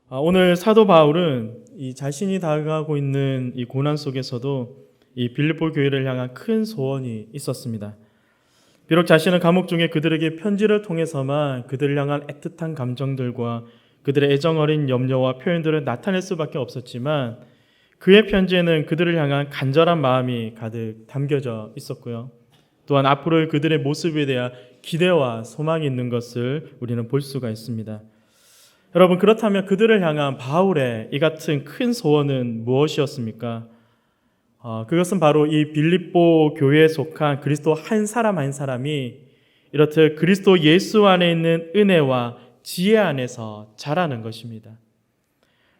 오늘 사도 바울은 이 자신이 당하고 있는 이 고난 속에서도 이 빌립보 교회를 향한 큰 소원이 있었습니다. 비록 자신은 감옥 중에 그들에게 편지를 통해서만 그들을 향한 애틋한 감정들과 그들의 애정 어린 염려와 표현들을 나타낼 수밖에 없었지만 그의 편지에는 그들을 향한 간절한 마음이 가득 담겨져 있었고요. 또한 앞으로의 그들의 모습에 대한 기대와 소망이 있는 것을 우리는 볼 수가 있습니다. 여러분, 그렇다면 그들을 향한 바울의 이 같은 큰 소원은 무엇이었습니까? 그것은 바로 이 빌립보 교회에 속한 그리스도 한 사람 한 사람이 이렇듯 그리스도 예수 안에 있는 은혜와 지혜 안에서 자라는 것입니다.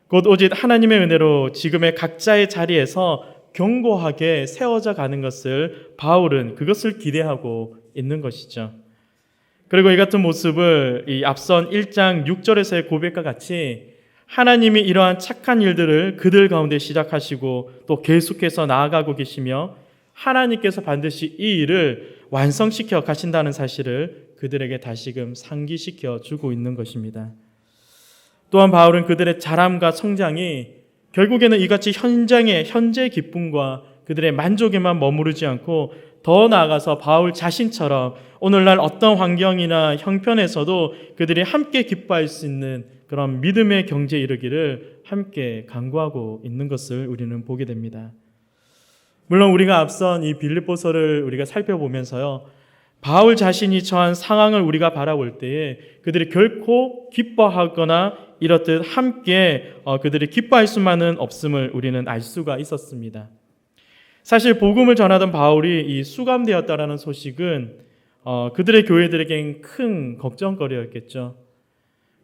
곧 오직 하나님의 은혜로 지금의 각자의 자리에서 견고하게 세워져 가는 것을 바울은 그것을 기대하고 있는 것이죠. 그리고 이 같은 모습을 이 앞선 1장 6절에서의 고백과 같이 하나님이 이러한 착한 일들을 그들 가운데 시작하시고 또 계속해서 나아가고 계시며 하나님께서 반드시 이 일을 완성시켜 가신다는 사실을 그들에게 다시금 상기시켜 주고 있는 것입니다. 또한 바울은 그들의 자람과 성장이 결국에는 이같이 현재의 기쁨과 그들의 만족에만 머무르지 않고 더 나아가서 바울 자신처럼 오늘날 어떤 환경이나 형편에서도 그들이 함께 기뻐할 수 있는 그런 믿음의 경지에 이르기를 함께 간구하고 있는 것을 우리는 보게 됩니다. 물론 우리가 앞선 이 빌립보서를 우리가 살펴보면서요, 바울 자신이 처한 상황을 우리가 바라볼 때에 그들이 결코 기뻐하거나 이렇듯 함께 그들이 기뻐할 수만은 없음을 우리는 알 수가 있었습니다. 사실 복음을 전하던 바울이 이 수감되었다라는 소식은 그들의 교회들에겐 큰 걱정거리였겠죠.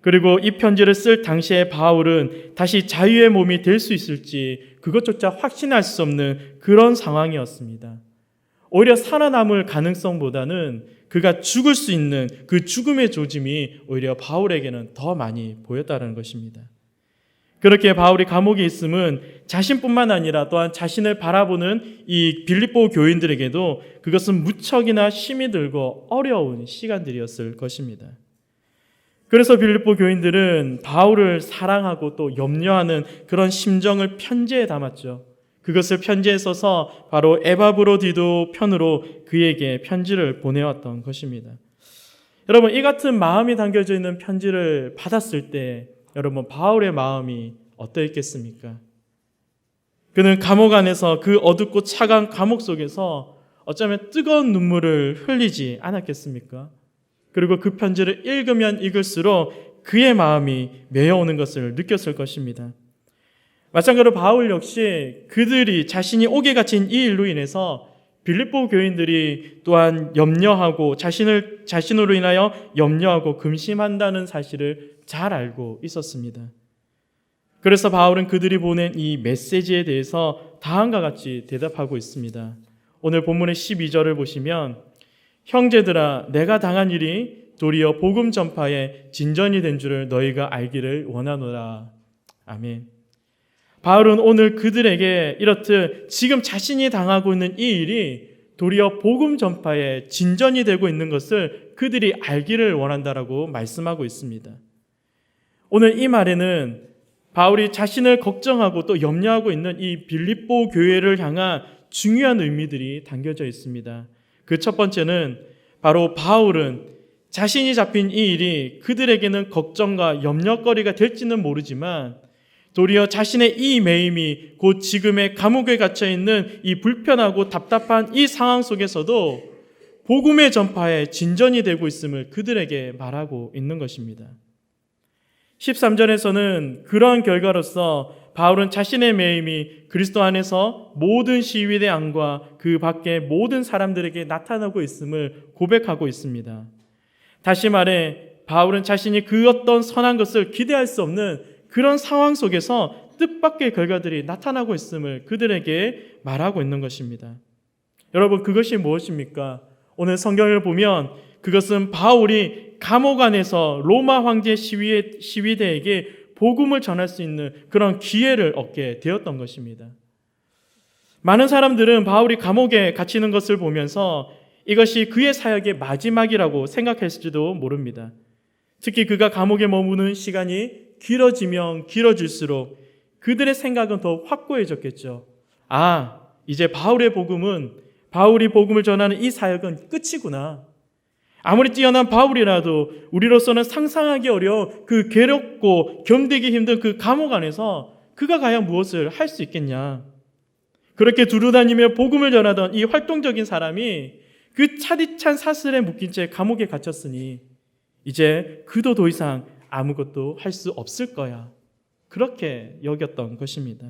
그리고 이 편지를 쓸 당시에 바울은 다시 자유의 몸이 될 수 있을지 그것조차 확신할 수 없는 그런 상황이었습니다. 오히려 살아남을 가능성보다는 그가 죽을 수 있는 그 죽음의 조짐이 오히려 바울에게는 더 많이 보였다는 것입니다. 그렇게 바울이 감옥에 있음은 자신뿐만 아니라 또한 자신을 바라보는 이 빌립보 교인들에게도 그것은 무척이나 힘이 들고 어려운 시간들이었을 것입니다. 그래서 빌립보 교인들은 바울을 사랑하고 또 염려하는 그런 심정을 편지에 담았죠. 그것을 편지에 써서 바로 에바브로디도 편으로 그에게 편지를 보내왔던 것입니다. 여러분, 이 같은 마음이 담겨져 있는 편지를 받았을 때 여러분, 바울의 마음이 어떠했겠습니까? 그는 감옥 안에서 그 어둡고 차가운 감옥 속에서 어쩌면 뜨거운 눈물을 흘리지 않았겠습니까? 그리고 그 편지를 읽으면 읽을수록 그의 마음이 메어오는 것을 느꼈을 것입니다. 마찬가지로 바울 역시 그들이 자신이 옥에 갇힌 이 일로 인해서 빌립보 교인들이 또한 염려하고 자신으로 인하여 염려하고 근심한다는 사실을 잘 알고 있었습니다. 그래서 바울은 그들이 보낸 이 메시지에 대해서 다음과 같이 대답하고 있습니다. 오늘 본문의 12절을 보시면 형제들아 내가 당한 일이 도리어 복음 전파에 진전이 된 줄을 너희가 알기를 원하노라. 아멘. 바울은 오늘 그들에게 이렇듯 지금 자신이 당하고 있는 이 일이 도리어 복음 전파에 진전이 되고 있는 것을 그들이 알기를 원한다라고 말씀하고 있습니다. 오늘 이 말에는 바울이 자신을 걱정하고 또 염려하고 있는 이 빌립보 교회를 향한 중요한 의미들이 담겨져 있습니다. 그 첫 번째는 바로 바울은 자신이 잡힌 이 일이 그들에게는 걱정과 염려거리가 될지는 모르지만 도리어 자신의 이 매임이 곧 지금의 감옥에 갇혀 있는 이 불편하고 답답한 이 상황 속에서도 복음의 전파에 진전이 되고 있음을 그들에게 말하고 있는 것입니다. 13절에서는 그러한 결과로서 바울은 자신의 매임이 그리스도 안에서 모든 시위대 안과 그 밖의 모든 사람들에게 나타나고 있음을 고백하고 있습니다. 다시 말해 바울은 자신이 그 어떤 선한 것을 기대할 수 없는 그런 상황 속에서 뜻밖의 결과들이 나타나고 있음을 그들에게 말하고 있는 것입니다. 여러분, 그것이 무엇입니까? 오늘 성경을 보면 그것은 바울이 감옥 안에서 로마 황제 시위대에게 복음을 전할 수 있는 그런 기회를 얻게 되었던 것입니다. 많은 사람들은 바울이 감옥에 갇히는 것을 보면서 이것이 그의 사역의 마지막이라고 생각했을지도 모릅니다. 특히 그가 감옥에 머무는 시간이 길어지면 길어질수록 그들의 생각은 더 확고해졌겠죠. 이제 바울이 복음을 전하는 이 사역은 끝이구나. 아무리 뛰어난 바울이라도 우리로서는 상상하기 어려운 그 괴롭고 견디기 힘든 그 감옥 안에서 그가 과연 무엇을 할 수 있겠냐. 그렇게 두루다니며 복음을 전하던 이 활동적인 사람이 그 차디찬 사슬에 묶인 채 감옥에 갇혔으니 이제 그도 더 이상 아무것도 할 수 없을 거야. 그렇게 여겼던 것입니다.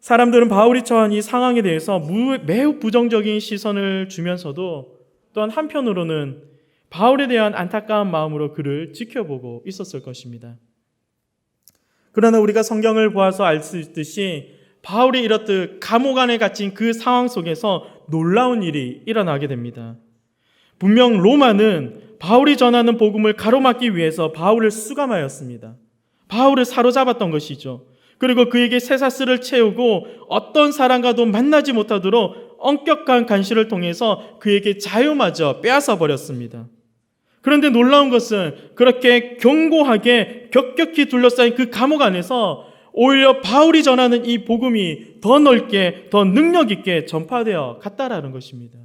사람들은 바울이 처한 이 상황에 대해서 매우 부정적인 시선을 주면서도 또한 한편으로는 바울에 대한 안타까운 마음으로 그를 지켜보고 있었을 것입니다. 그러나 우리가 성경을 보아서 알 수 있듯이 바울이 이렇듯 감옥 안에 갇힌 그 상황 속에서 놀라운 일이 일어나게 됩니다. 분명 로마는 바울이 전하는 복음을 가로막기 위해서 바울을 수감하였습니다. 바울을 사로잡았던 것이죠. 그리고 그에게 쇠사슬을 채우고 어떤 사람과도 만나지 못하도록 엄격한 간시를 통해서 그에게 자유마저 빼앗아 버렸습니다. 그런데 놀라운 것은 그렇게 견고하게 격격히 둘러싸인 그 감옥 안에서 오히려 바울이 전하는 이 복음이 더 넓게, 더 능력 있게 전파되어 갔다라는 것입니다.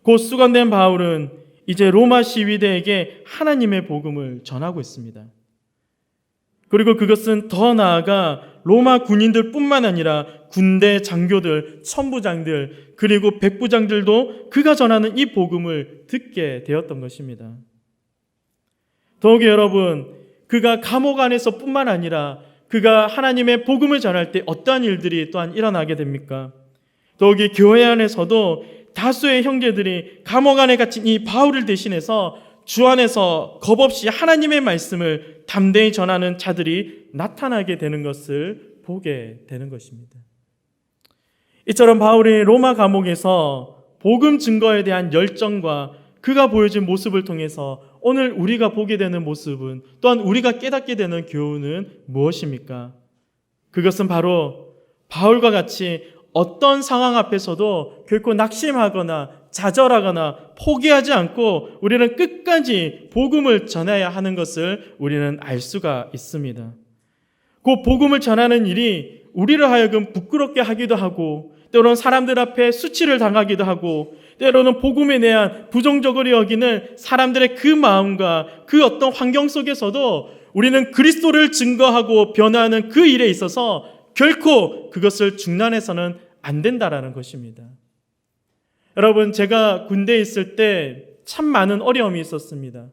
곧 수감된 바울은 이제 로마 시위대에게 하나님의 복음을 전하고 있습니다. 그리고 그것은 더 나아가 로마 군인들뿐만 아니라 군대 장교들, 천부장들, 그리고 백부장들도 그가 전하는 이 복음을 듣게 되었던 것입니다. 더욱이 여러분, 그가 감옥 안에서 뿐만 아니라 그가 하나님의 복음을 전할 때 어떠한 일들이 또한 일어나게 됩니까? 더욱이 교회 안에서도 다수의 형제들이 감옥 안에 갇힌 이 바울을 대신해서 주 안에서 겁없이 하나님의 말씀을 담대히 전하는 자들이 나타나게 되는 것을 보게 되는 것입니다. 이처럼 바울이 로마 감옥에서 복음 증거에 대한 열정과 그가 보여준 모습을 통해서 오늘 우리가 보게 되는 모습은, 또한 우리가 깨닫게 되는 교훈은 무엇입니까? 그것은 바로 바울과 같이 어떤 상황 앞에서도 결코 낙심하거나 좌절하거나 포기하지 않고 우리는 끝까지 복음을 전해야 하는 것을 우리는 알 수가 있습니다. 그 복음을 전하는 일이 우리를 하여금 부끄럽게 하기도 하고, 때로는 사람들 앞에 수치를 당하기도 하고, 때로는 복음에 대한 부정적으로 여기는 사람들의 그 마음과 그 어떤 환경 속에서도 우리는 그리스도를 증거하고 변화하는 그 일에 있어서 결코 그것을 중단해서는 안 된다라는 것입니다. 여러분, 제가 군대에 있을 때 참 많은 어려움이 있었습니다.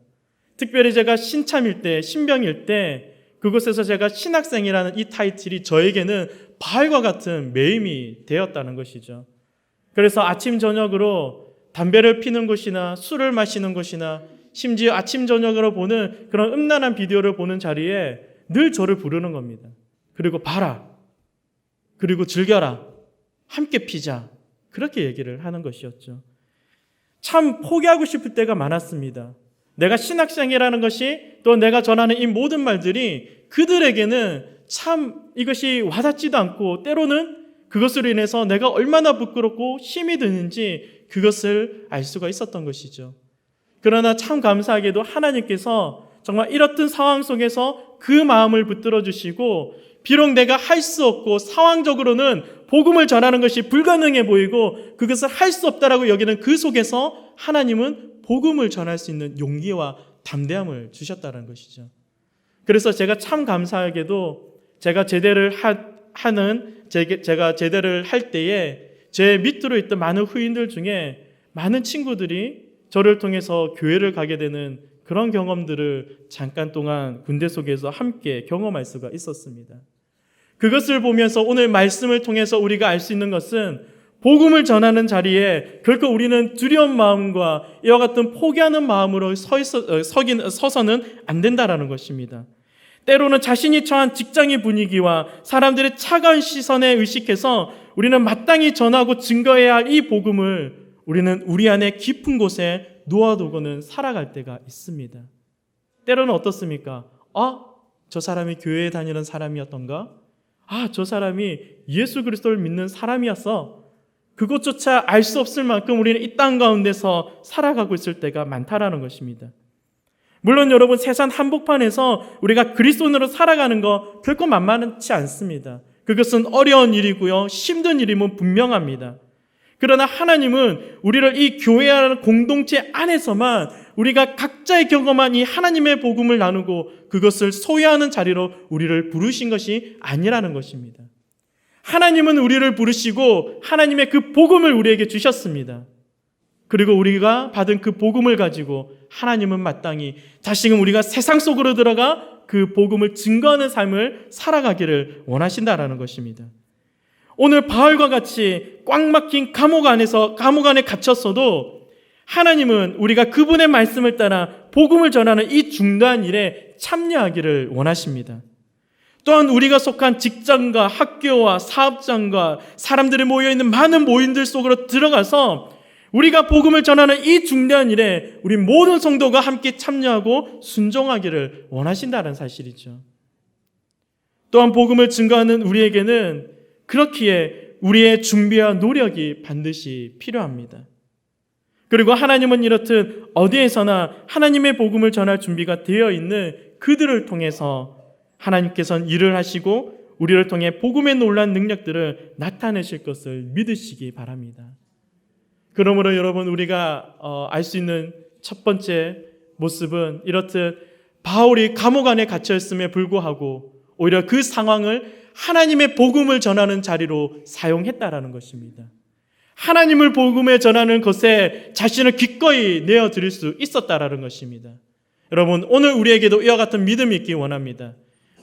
특별히 제가 신참일 때, 신병일 때 그곳에서 제가 신학생이라는 이 타이틀이 저에게는 바울과 같은 매임이 되었다는 것이죠. 그래서 아침 저녁으로 담배를 피는 곳이나 술을 마시는 곳이나 심지어 아침 저녁으로 보는 그런 음란한 비디오를 보는 자리에 늘 저를 부르는 겁니다. 그리고 봐라, 그리고 즐겨라, 함께 피자, 그렇게 얘기를 하는 것이었죠. 참 포기하고 싶을 때가 많았습니다. 내가 신학생이라는 것이, 또 내가 전하는 이 모든 말들이 그들에게는 참 이것이 와닿지도 않고, 때로는 그것으로 인해서 내가 얼마나 부끄럽고 힘이 드는지 그것을 알 수가 있었던 것이죠. 그러나 참 감사하게도 하나님께서 정말 이렇던 상황 속에서 그 마음을 붙들어 주시고, 비록 내가 할 수 없고 상황적으로는 복음을 전하는 것이 불가능해 보이고 그것을 할 수 없다라고 여기는 그 속에서 하나님은 복음을 전할 수 있는 용기와 담대함을 주셨다는 것이죠. 그래서 제가 참 감사하게도 제가 제대를 할 때에 제 밑으로 있던 많은 후임들 중에 많은 친구들이 저를 통해서 교회를 가게 되는 그런 경험들을 잠깐 동안 군대 속에서 함께 경험할 수가 있었습니다. 그것을 보면서 오늘 말씀을 통해서 우리가 알 수 있는 것은 복음을 전하는 자리에 결코 우리는 두려운 마음과 이와 같은 포기하는 마음으로 서서는 안 된다라는 것입니다. 때로는 자신이 처한 직장의 분위기와 사람들의 차가운 시선에 의식해서 우리는 마땅히 전하고 증거해야 할 이 복음을 우리는 우리 안에 깊은 곳에 놓아두고는 살아갈 때가 있습니다. 때로는 어떻습니까? 저 사람이 교회에 다니는 사람이었던가? 저 사람이 예수 그리스도를 믿는 사람이었어. 그것조차 알 수 없을 만큼 우리는 이 땅 가운데서 살아가고 있을 때가 많다라는 것입니다. 물론 여러분, 세상 한복판에서 우리가 그리스도인으로 살아가는 거 결코 만만치 않습니다. 그것은 어려운 일이고요, 힘든 일임은 분명합니다. 그러나 하나님은 우리를 이 교회라는 공동체 안에서만 우리가 각자의 경험한 이 하나님의 복음을 나누고 그것을 소유하는 자리로 우리를 부르신 것이 아니라는 것입니다. 하나님은 우리를 부르시고 하나님의 그 복음을 우리에게 주셨습니다. 그리고 우리가 받은 그 복음을 가지고 하나님은 마땅히 다시금 우리가 세상 속으로 들어가 그 복음을 증거하는 삶을 살아가기를 원하신다라는 것입니다. 오늘 바울과 같이 꽉 막힌 감옥 안에 갇혔어도 하나님은 우리가 그분의 말씀을 따라 복음을 전하는 이 중대한 일에 참여하기를 원하십니다. 또한 우리가 속한 직장과 학교와 사업장과 사람들이 모여있는 많은 모임들 속으로 들어가서 우리가 복음을 전하는 이 중대한 일에 우리 모든 성도가 함께 참여하고 순종하기를 원하신다는 사실이죠. 또한 복음을 증거하는 우리에게는 그렇기에 우리의 준비와 노력이 반드시 필요합니다. 그리고 하나님은 이렇듯 어디에서나 하나님의 복음을 전할 준비가 되어 있는 그들을 통해서 하나님께서는 일을 하시고 우리를 통해 복음의 놀라운 능력들을 나타내실 것을 믿으시기 바랍니다. 그러므로 여러분, 우리가 알 수 있는 첫 번째 모습은 이렇듯 바울이 감옥 안에 갇혀있음에 불구하고 오히려 그 상황을 하나님의 복음을 전하는 자리로 사용했다라는 것입니다. 하나님을 복음에 전하는 것에 자신을 기꺼이 내어드릴 수 있었다라는 것입니다. 여러분, 오늘 우리에게도 이와 같은 믿음이 있기 원합니다.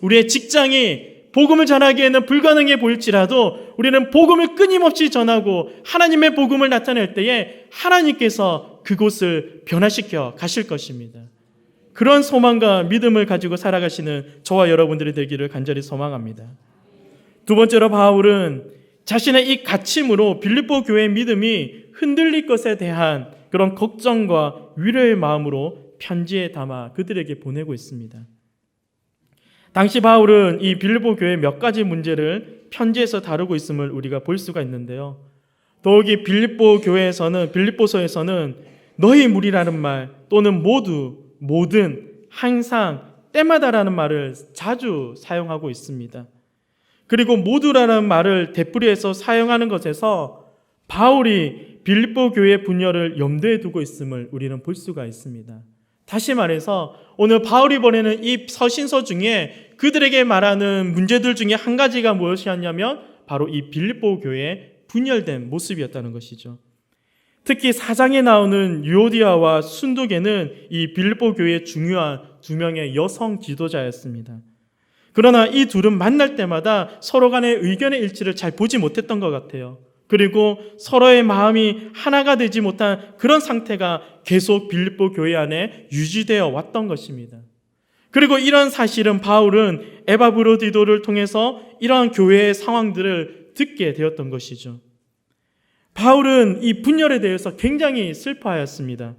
우리의 직장이 복음을 전하기에는 불가능해 보일지라도 우리는 복음을 끊임없이 전하고 하나님의 복음을 나타낼 때에 하나님께서 그곳을 변화시켜 가실 것입니다. 그런 소망과 믿음을 가지고 살아가시는 저와 여러분들이 되기를 간절히 소망합니다. 두 번째로 바울은 자신의 이 갇힘으로 빌립보 교회의 믿음이 흔들릴 것에 대한 그런 걱정과 위로의 마음으로 편지에 담아 그들에게 보내고 있습니다. 당시 바울은 이 빌립보 교회의 몇 가지 문제를 편지에서 다루고 있음을 우리가 볼 수가 있는데요. 더욱이 빌립보서에서는 너희 무리라는 말 또는 모두, 모든, 항상, 때마다라는 말을 자주 사용하고 있습니다. 그리고 모두라는 말을 되풀이해서 사용하는 것에서 바울이 빌립보 교회의 분열을 염두에 두고 있음을 우리는 볼 수가 있습니다. 다시 말해서 오늘 바울이 보내는 이 서신서 중에 그들에게 말하는 문제들 중에 한 가지가 무엇이었냐면 바로 이 빌립보 교회의 분열된 모습이었다는 것이죠. 특히 4장에 나오는 유오디아와 순두계는 이 빌립보 교회의 중요한 두 명의 여성 지도자였습니다. 그러나 이 둘은 만날 때마다 서로 간의 의견의 일치를 잘 보지 못했던 것 같아요. 그리고 서로의 마음이 하나가 되지 못한 그런 상태가 계속 빌립보 교회 안에 유지되어 왔던 것입니다. 그리고 이런 사실은 바울은 에바브로디도를 통해서 이러한 교회의 상황들을 듣게 되었던 것이죠. 바울은 이 분열에 대해서 굉장히 슬퍼하였습니다.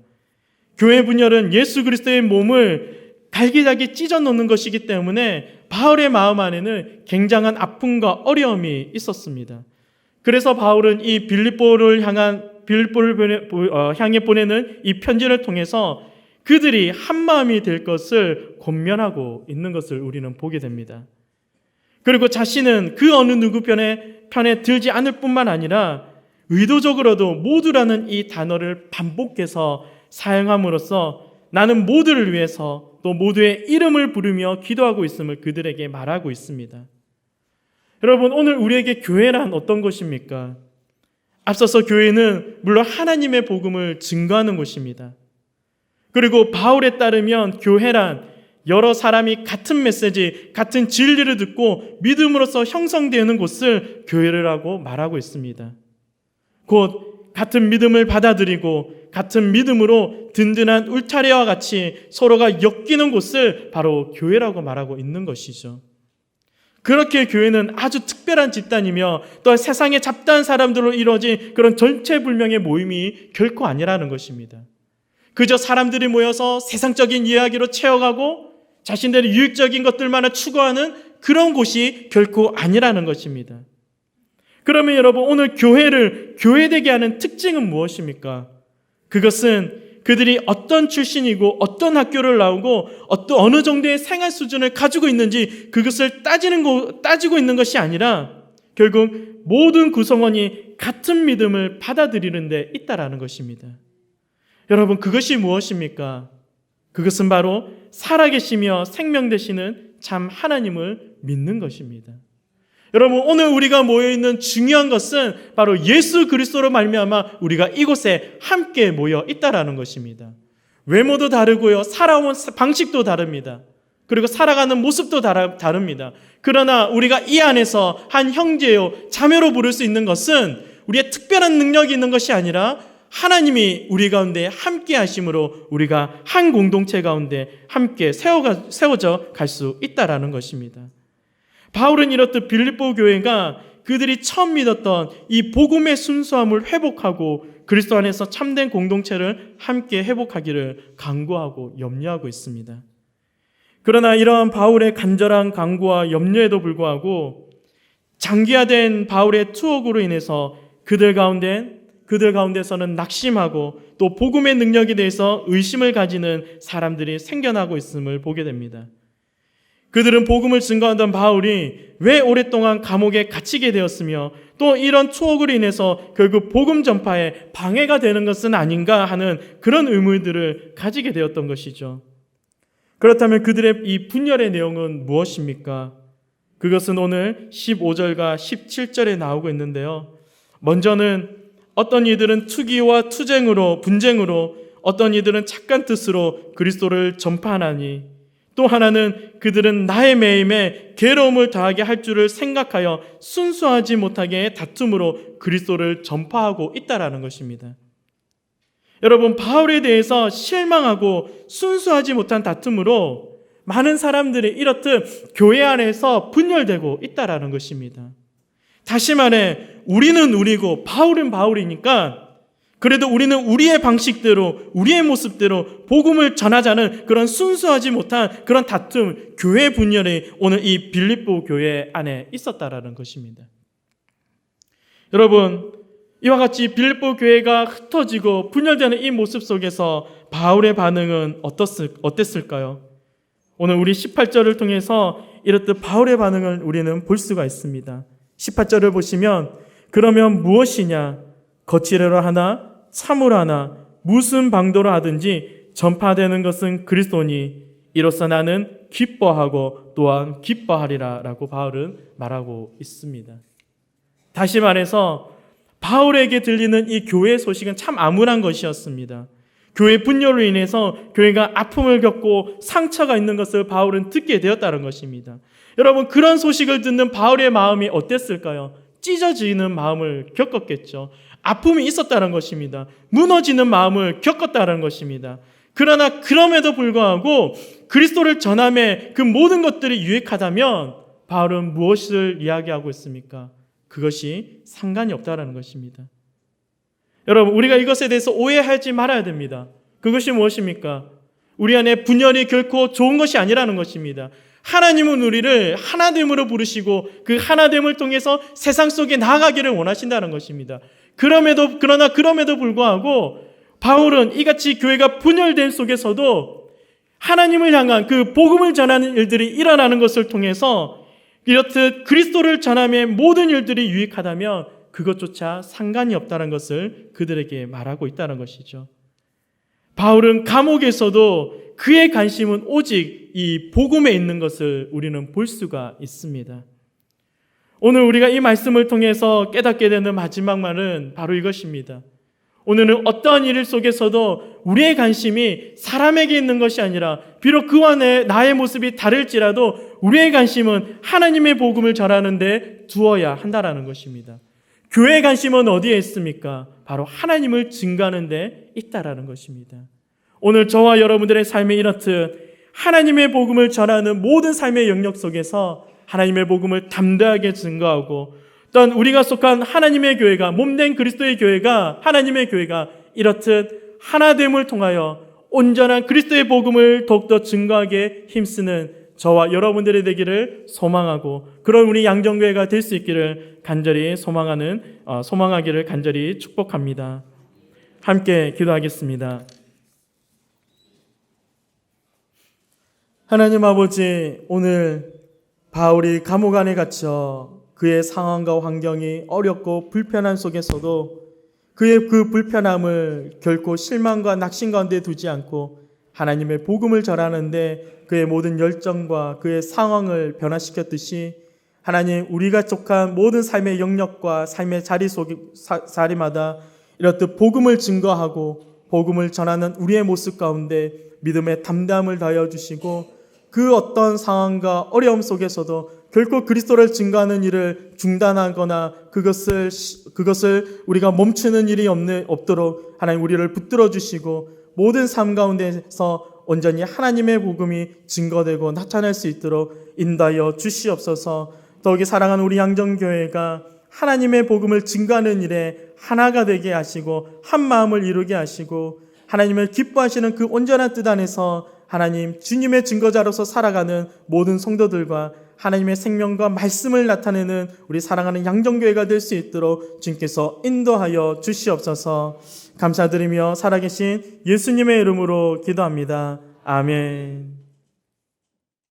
교회 분열은 예수 그리스도의 몸을 갈기갈기 찢어 놓는 것이기 때문에 바울의 마음 안에는 굉장한 아픔과 어려움이 있었습니다. 그래서 바울은 이 빌립보를 향해 보내는 이 편지를 통해서 그들이 한 마음이 될 것을 권면하고 있는 것을 우리는 보게 됩니다. 그리고 자신은 그 어느 누구 편에 들지 않을 뿐만 아니라 의도적으로도 모두라는 이 단어를 반복해서 사용함으로써 나는 모두를 위해서 또 모두의 이름을 부르며 기도하고 있음을 그들에게 말하고 있습니다. 여러분, 오늘 우리에게 교회란 어떤 것입니까? 앞서서 교회는 물론 하나님의 복음을 증거하는 곳입니다. 그리고 바울에 따르면 교회란 여러 사람이 같은 메시지, 같은 진리를 듣고 믿음으로써 형성되는 곳을 교회라고 말하고 있습니다. 곧 같은 믿음을 받아들이고 같은 믿음으로 든든한 울타리와 같이 서로가 엮이는 곳을 바로 교회라고 말하고 있는 것이죠. 그렇게 교회는 아주 특별한 집단이며 또 세상에 잡다한 사람들로 이루어진 그런 정체불명의 모임이 결코 아니라는 것입니다. 그저 사람들이 모여서 세상적인 이야기로 채워가고 자신들의 유익적인 것들만을 추구하는 그런 곳이 결코 아니라는 것입니다. 그러면 여러분, 오늘 교회를 교회되게 하는 특징은 무엇입니까? 그것은 그들이 어떤 출신이고 어떤 학교를 나오고 어느 정도의 생활 수준을 가지고 있는지 그것을 따지고 있는 것이 아니라 결국 모든 구성원이 같은 믿음을 받아들이는 데 있다라는 것입니다. 여러분, 그것이 무엇입니까? 그것은 바로 살아계시며 생명 되시는 참 하나님을 믿는 것입니다. 여러분, 오늘 우리가 모여있는 중요한 것은 바로 예수 그리스도로 말미암아 우리가 이곳에 함께 모여 있다라는 것입니다. 외모도 다르고요, 살아온 방식도 다릅니다. 그리고 살아가는 모습도 다릅니다. 그러나 우리가 이 안에서 한 형제요 자매로 부를 수 있는 것은 우리의 특별한 능력이 있는 것이 아니라 하나님이 우리 가운데 함께 하심으로 우리가 한 공동체 가운데 함께 세워져 갈 수 있다라는 것입니다. 바울은 이렇듯 빌립보 교회가 그들이 처음 믿었던 이 복음의 순수함을 회복하고 그리스도 안에서 참된 공동체를 함께 회복하기를 간구하고 염려하고 있습니다. 그러나 이러한 바울의 간절한 간구와 염려에도 불구하고 장기화된 바울의 투옥으로 인해서 그들 가운데서는 낙심하고 또 복음의 능력에 대해서 의심을 가지는 사람들이 생겨나고 있음을 보게 됩니다. 그들은 복음을 증거하던 바울이 왜 오랫동안 감옥에 갇히게 되었으며 또 이런 추억으로 인해서 결국 복음 전파에 방해가 되는 것은 아닌가 하는 그런 의문들을 가지게 되었던 것이죠. 그렇다면 그들의 이 분열의 내용은 무엇입니까? 그것은 오늘 15절과 17절에 나오고 있는데요. 먼저는 어떤 이들은 투기와 분쟁으로 어떤 이들은 착한 뜻으로 그리스도를 전파하나니 또 하나는 그들은 나의 매임에 괴로움을 더하게 할 줄을 생각하여 순수하지 못하게 다툼으로 그리스도를 전파하고 있다라는 것입니다. 여러분, 바울에 대해서 실망하고 순수하지 못한 다툼으로 많은 사람들이 이렇듯 교회 안에서 분열되고 있다라는 것입니다. 다시 말해 우리는 우리고 바울은 바울이니까 그래도 우리는 우리의 방식대로 우리의 모습대로 복음을 전하자는 그런 순수하지 못한 그런 다툼, 교회 분열이 오늘 이 빌립보 교회 안에 있었다라는 것입니다. 여러분, 이와 같이 빌립보 교회가 흩어지고 분열되는 이 모습 속에서 바울의 반응은 어땠을까요? 오늘 우리 18절을 통해서 이렇듯 바울의 반응을 우리는 볼 수가 있습니다. 18절을 보시면 그러면 무엇이냐? 거칠어라 하나 참으라 하나 무슨 방도로 하든지 전파되는 것은 그리스도니 이로써 나는 기뻐하고 또한 기뻐하리라 라고 바울은 말하고 있습니다. 다시 말해서 바울에게 들리는 이 교회 소식은 참 암울한 것이었습니다. 교회 분열로 인해서 교회가 아픔을 겪고 상처가 있는 것을 바울은 듣게 되었다는 것입니다. 여러분, 그런 소식을 듣는 바울의 마음이 어땠을까요? 찢어지는 마음을 겪었겠죠. 아픔이 있었다는 것입니다. 무너지는 마음을 겪었다는 것입니다. 그러나 그럼에도 불구하고 그리스도를 전함에 그 모든 것들이 유익하다면 바울은 무엇을 이야기하고 있습니까? 그것이 상관이 없다는 것입니다. 여러분, 우리가 이것에 대해서 오해하지 말아야 됩니다. 그것이 무엇입니까? 우리 안에 분열이 결코 좋은 것이 아니라는 것입니다. 하나님은 우리를 하나됨으로 부르시고 그 하나됨을 통해서 세상 속에 나아가기를 원하신다는 것입니다. 그러나 그럼에도 불구하고 바울은 이같이 교회가 분열된 속에서도 하나님을 향한 그 복음을 전하는 일들이 일어나는 것을 통해서 이렇듯 그리스도를 전함의 모든 일들이 유익하다면 그것조차 상관이 없다는 것을 그들에게 말하고 있다는 것이죠. 바울은 감옥에서도 그의 관심은 오직 이 복음에 있는 것을 우리는 볼 수가 있습니다. 오늘 우리가 이 말씀을 통해서 깨닫게 되는 마지막 말은 바로 이것입니다. 오늘은 어떠한 일 속에서도 우리의 관심이 사람에게 있는 것이 아니라 비록 그와 나의 모습이 다를지라도 우리의 관심은 하나님의 복음을 전하는 데 두어야 한다는 것입니다. 교회의 관심은 어디에 있습니까? 바로 하나님을 증거하는 데 있다라는 것입니다. 오늘 저와 여러분들의 삶에 이렇듯 하나님의 복음을 전하는 모든 삶의 영역 속에서 하나님의 복음을 담대하게 증거하고 또한 우리가 속한 하나님의 교회가 몸된 그리스도의 교회가 하나님의 교회가 이렇듯 하나됨을 통하여 온전한 그리스도의 복음을 더욱더 증거하게 힘쓰는 저와 여러분들이 되기를 소망하고 그런 우리 양정교회가 될 수 있기를 간절히 소망하기를 간절히 축복합니다. 함께 기도하겠습니다. 하나님 아버지, 오늘 바울이 감옥 안에 갇혀 그의 상황과 환경이 어렵고 불편한 속에서도 그의 그 불편함을 결코 실망과 낙심 가운데 두지 않고 하나님의 복음을 전하는데 그의 모든 열정과 그의 상황을 변화시켰듯이 하나님, 우리가 속한 모든 삶의 영역과 삶의 자리마다 이렇듯 복음을 증거하고 복음을 전하는 우리의 모습 가운데 믿음의 담대함을 다하여 주시고 그 어떤 상황과 어려움 속에서도 결코 그리스도를 증거하는 일을 중단하거나 그것을 우리가 멈추는 일이 없도록 하나님 우리를 붙들어 주시고 모든 삶 가운데서 온전히 하나님의 복음이 증거되고 나타날 수 있도록 인도하여 주시옵소서. 더욱이 사랑하는 우리 양정교회가 하나님의 복음을 증거하는 일에 하나가 되게 하시고 한 마음을 이루게 하시고 하나님을 기뻐하시는 그 온전한 뜻 안에서 하나님 주님의 증거자로서 살아가는 모든 성도들과 하나님의 생명과 말씀을 나타내는 우리 사랑하는 양정교회가 될 수 있도록 주님께서 인도하여 주시옵소서. 감사드리며 살아계신 예수님의 이름으로 기도합니다. 아멘.